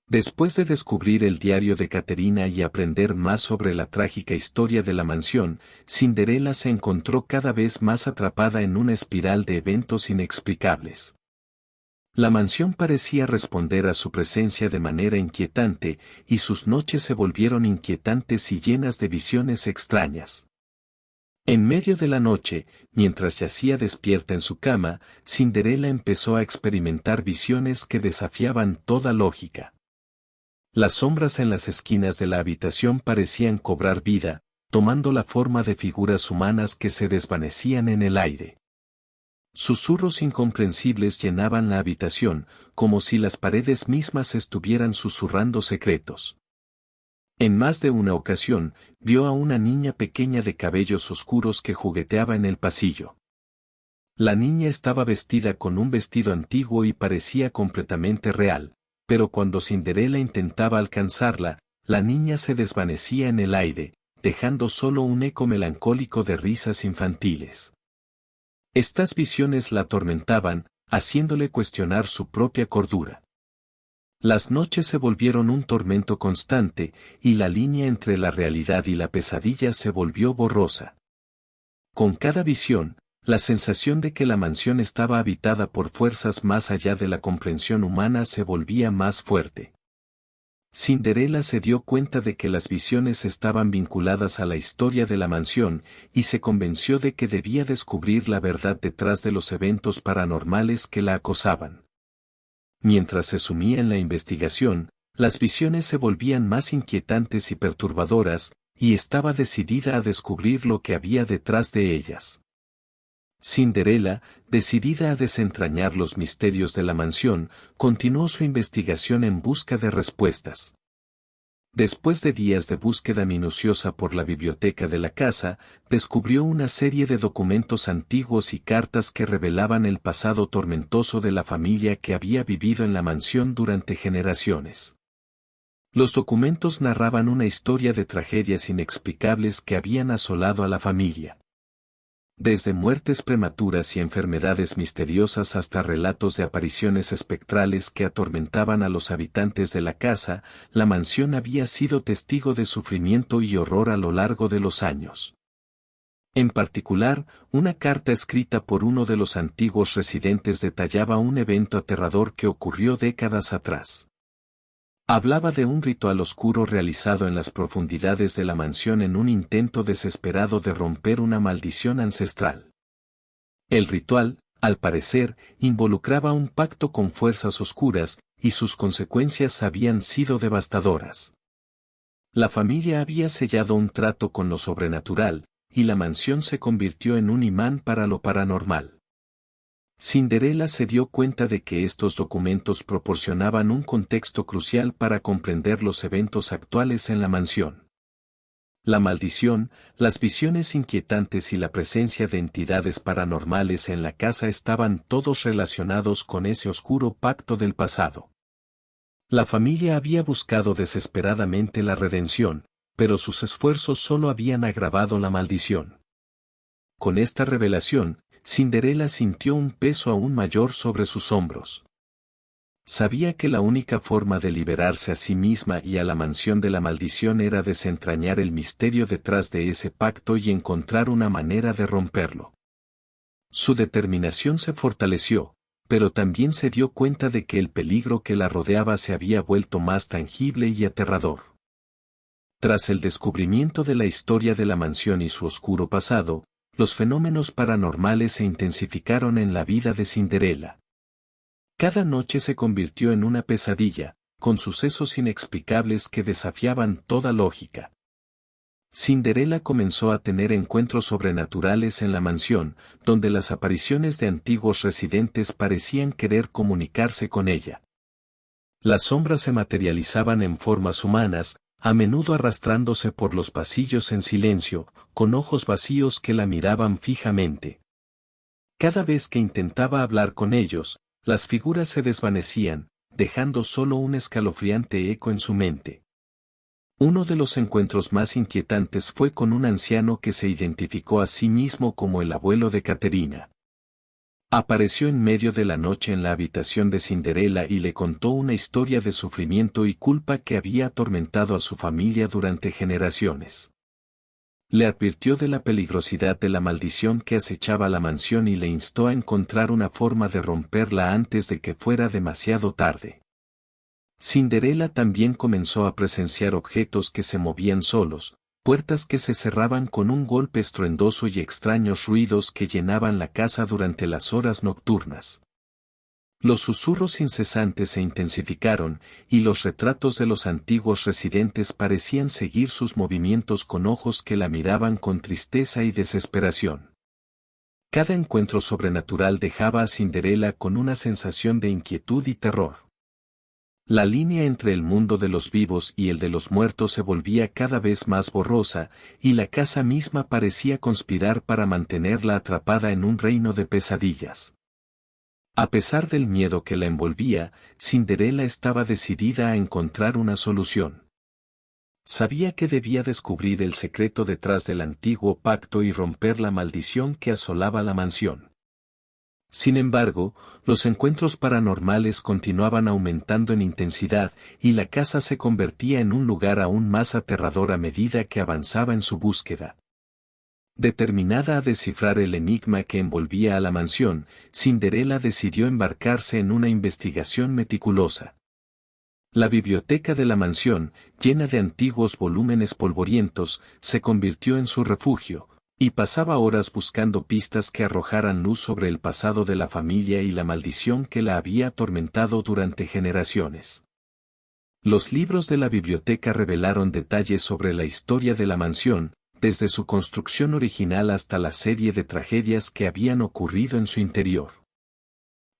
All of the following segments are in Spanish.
Después de descubrir el diario de Caterina y aprender más sobre la trágica historia de la mansión, Cinderella se encontró cada vez más atrapada en una espiral de eventos inexplicables. La mansión parecía responder a su presencia de manera inquietante, y sus noches se volvieron inquietantes y llenas de visiones extrañas. En medio de la noche, mientras yacía despierta en su cama, Cinderella empezó a experimentar visiones que desafiaban toda lógica. Las sombras en las esquinas de la habitación parecían cobrar vida, tomando la forma de figuras humanas que se desvanecían en el aire. Susurros incomprensibles llenaban la habitación, como si las paredes mismas estuvieran susurrando secretos. En más de una ocasión, vio a una niña pequeña de cabellos oscuros que jugueteaba en el pasillo. La niña estaba vestida con un vestido antiguo y parecía completamente real, pero cuando Cinderella intentaba alcanzarla, la niña se desvanecía en el aire, dejando solo un eco melancólico de risas infantiles. Estas visiones la atormentaban, haciéndole cuestionar su propia cordura. Las noches se volvieron un tormento constante, y la línea entre la realidad y la pesadilla se volvió borrosa. Con cada visión, la sensación de que la mansión estaba habitada por fuerzas más allá de la comprensión humana se volvía más fuerte. Cinderella se dio cuenta de que las visiones estaban vinculadas a la historia de la mansión, y se convenció de que debía descubrir la verdad detrás de los eventos paranormales que la acosaban. Mientras se sumía en la investigación, las visiones se volvían más inquietantes y perturbadoras, y estaba decidida a descubrir lo que había detrás de ellas. Cinderella, decidida a desentrañar los misterios de la mansión, continuó su investigación en busca de respuestas. Después de días de búsqueda minuciosa por la biblioteca de la casa, descubrió una serie de documentos antiguos y cartas que revelaban el pasado tormentoso de la familia que había vivido en la mansión durante generaciones. Los documentos narraban una historia de tragedias inexplicables que habían asolado a la familia. Desde muertes prematuras y enfermedades misteriosas hasta relatos de apariciones espectrales que atormentaban a los habitantes de la casa, la mansión había sido testigo de sufrimiento y horror a lo largo de los años. En particular, una carta escrita por uno de los antiguos residentes detallaba un evento aterrador que ocurrió décadas atrás. Hablaba de un ritual oscuro realizado en las profundidades de la mansión en un intento desesperado de romper una maldición ancestral. El ritual, al parecer, involucraba un pacto con fuerzas oscuras, y sus consecuencias habían sido devastadoras. La familia había sellado un trato con lo sobrenatural, y la mansión se convirtió en un imán para lo paranormal. Cinderella se dio cuenta de que estos documentos proporcionaban un contexto crucial para comprender los eventos actuales en la mansión. La maldición, las visiones inquietantes y la presencia de entidades paranormales en la casa estaban todos relacionados con ese oscuro pacto del pasado. La familia había buscado desesperadamente la redención, pero sus esfuerzos solo habían agravado la maldición. Con esta revelación, Cinderella sintió un peso aún mayor sobre sus hombros. Sabía que la única forma de liberarse a sí misma y a la mansión de la maldición era desentrañar el misterio detrás de ese pacto y encontrar una manera de romperlo. Su determinación se fortaleció, pero también se dio cuenta de que el peligro que la rodeaba se había vuelto más tangible y aterrador. Tras el descubrimiento de la historia de la mansión y su oscuro pasado, los fenómenos paranormales se intensificaron en la vida de Cinderella. Cada noche se convirtió en una pesadilla, con sucesos inexplicables que desafiaban toda lógica. Cinderella comenzó a tener encuentros sobrenaturales en la mansión, donde las apariciones de antiguos residentes parecían querer comunicarse con ella. Las sombras se materializaban en formas humanas, a menudo arrastrándose por los pasillos en silencio, con ojos vacíos que la miraban fijamente. Cada vez que intentaba hablar con ellos, las figuras se desvanecían, dejando solo un escalofriante eco en su mente. Uno de los encuentros más inquietantes fue con un anciano que se identificó a sí mismo como el abuelo de Caterina. Apareció en medio de la noche en la habitación de Cinderela y le contó una historia de sufrimiento y culpa que había atormentado a su familia durante generaciones. Le advirtió de la peligrosidad de la maldición que acechaba la mansión y le instó a encontrar una forma de romperla antes de que fuera demasiado tarde. Cinderela también comenzó a presenciar objetos que se movían solos, puertas que se cerraban con un golpe estruendoso y extraños ruidos que llenaban la casa durante las horas nocturnas. Los susurros incesantes se intensificaron, y los retratos de los antiguos residentes parecían seguir sus movimientos con ojos que la miraban con tristeza y desesperación. Cada encuentro sobrenatural dejaba a Cinderela con una sensación de inquietud y terror. La línea entre el mundo de los vivos y el de los muertos se volvía cada vez más borrosa, y la casa misma parecía conspirar para mantenerla atrapada en un reino de pesadillas. A pesar del miedo que la envolvía, Cinderela estaba decidida a encontrar una solución. Sabía que debía descubrir el secreto detrás del antiguo pacto y romper la maldición que asolaba la mansión. Sin embargo, los encuentros paranormales continuaban aumentando en intensidad, y la casa se convertía en un lugar aún más aterrador a medida que avanzaba en su búsqueda. Determinada a descifrar el enigma que envolvía a la mansión, Cinderela decidió embarcarse en una investigación meticulosa. La biblioteca de la mansión, llena de antiguos volúmenes polvorientos, se convirtió en su refugio, y pasaba horas buscando pistas que arrojaran luz sobre el pasado de la familia y la maldición que la había atormentado durante generaciones. Los libros de la biblioteca revelaron detalles sobre la historia de la mansión, desde su construcción original hasta la serie de tragedias que habían ocurrido en su interior.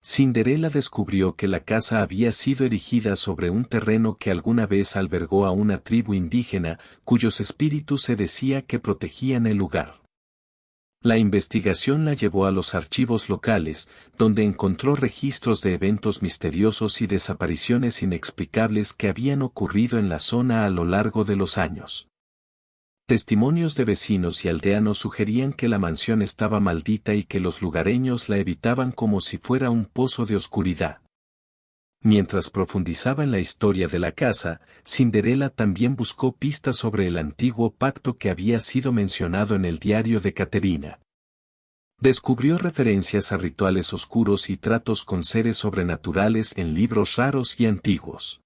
Cinderela descubrió que la casa había sido erigida sobre un terreno que alguna vez albergó a una tribu indígena, cuyos espíritus se decía que protegían el lugar. La investigación la llevó a los archivos locales, donde encontró registros de eventos misteriosos y desapariciones inexplicables que habían ocurrido en la zona a lo largo de los años. Testimonios de vecinos y aldeanos sugerían que la mansión estaba maldita y que los lugareños la evitaban como si fuera un pozo de oscuridad. Mientras profundizaba en la historia de la casa, Cinderela también buscó pistas sobre el antiguo pacto que había sido mencionado en el diario de Caterina. Descubrió referencias a rituales oscuros y tratos con seres sobrenaturales en libros raros y antiguos.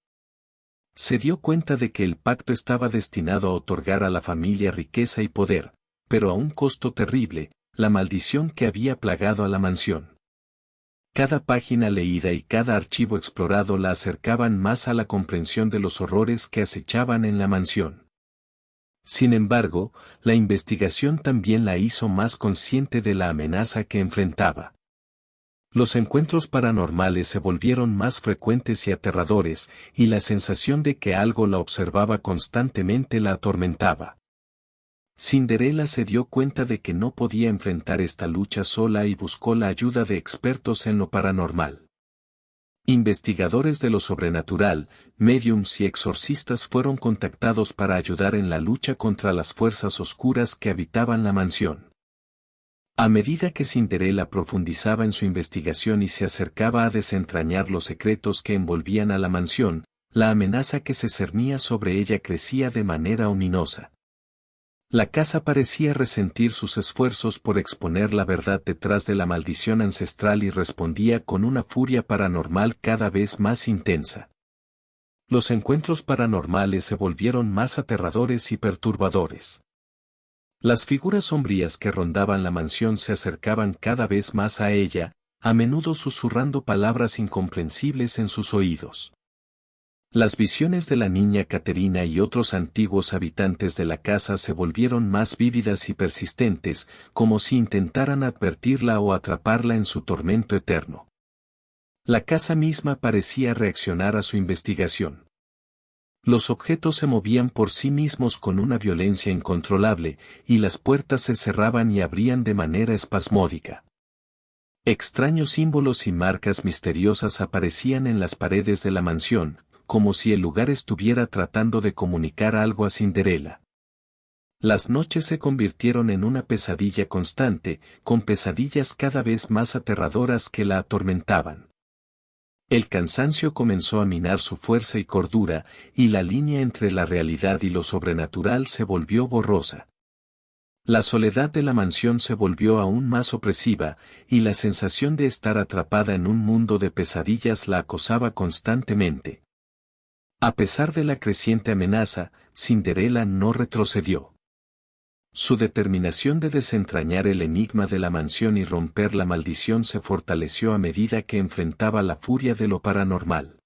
Se dio cuenta de que el pacto estaba destinado a otorgar a la familia riqueza y poder, pero a un costo terrible, la maldición que había plagado a la mansión. Cada página leída y cada archivo explorado la acercaban más a la comprensión de los horrores que acechaban en la mansión. Sin embargo, la investigación también la hizo más consciente de la amenaza que enfrentaba. Los encuentros paranormales se volvieron más frecuentes y aterradores, y la sensación de que algo la observaba constantemente la atormentaba. Cinderela se dio cuenta de que no podía enfrentar esta lucha sola y buscó la ayuda de expertos en lo paranormal. Investigadores de lo sobrenatural, médiums y exorcistas fueron contactados para ayudar en la lucha contra las fuerzas oscuras que habitaban la mansión. A medida que Cinderela profundizaba en su investigación y se acercaba a desentrañar los secretos que envolvían a la mansión, la amenaza que se cernía sobre ella crecía de manera ominosa. La casa parecía resentir sus esfuerzos por exponer la verdad detrás de la maldición ancestral y respondía con una furia paranormal cada vez más intensa. Los encuentros paranormales se volvieron más aterradores y perturbadores. Las figuras sombrías que rondaban la mansión se acercaban cada vez más a ella, a menudo susurrando palabras incomprensibles en sus oídos. Las visiones de la niña Caterina y otros antiguos habitantes de la casa se volvieron más vívidas y persistentes, como si intentaran advertirla o atraparla en su tormento eterno. La casa misma parecía reaccionar a su investigación. Los objetos se movían por sí mismos con una violencia incontrolable, y las puertas se cerraban y abrían de manera espasmódica. Extraños símbolos y marcas misteriosas aparecían en las paredes de la mansión, como si el lugar estuviera tratando de comunicar algo a Cinderela. Las noches se convirtieron en una pesadilla constante, con pesadillas cada vez más aterradoras que la atormentaban. El cansancio comenzó a minar su fuerza y cordura, y la línea entre la realidad y lo sobrenatural se volvió borrosa. La soledad de la mansión se volvió aún más opresiva, y la sensación de estar atrapada en un mundo de pesadillas la acosaba constantemente. A pesar de la creciente amenaza, Cinderella no retrocedió. Su determinación de desentrañar el enigma de la mansión y romper la maldición se fortaleció a medida que enfrentaba la furia de lo paranormal.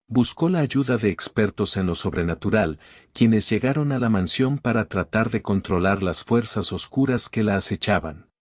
Buscó la ayuda de expertos en lo sobrenatural, quienes llegaron a la mansión para tratar de controlar las fuerzas oscuras que la acechaban.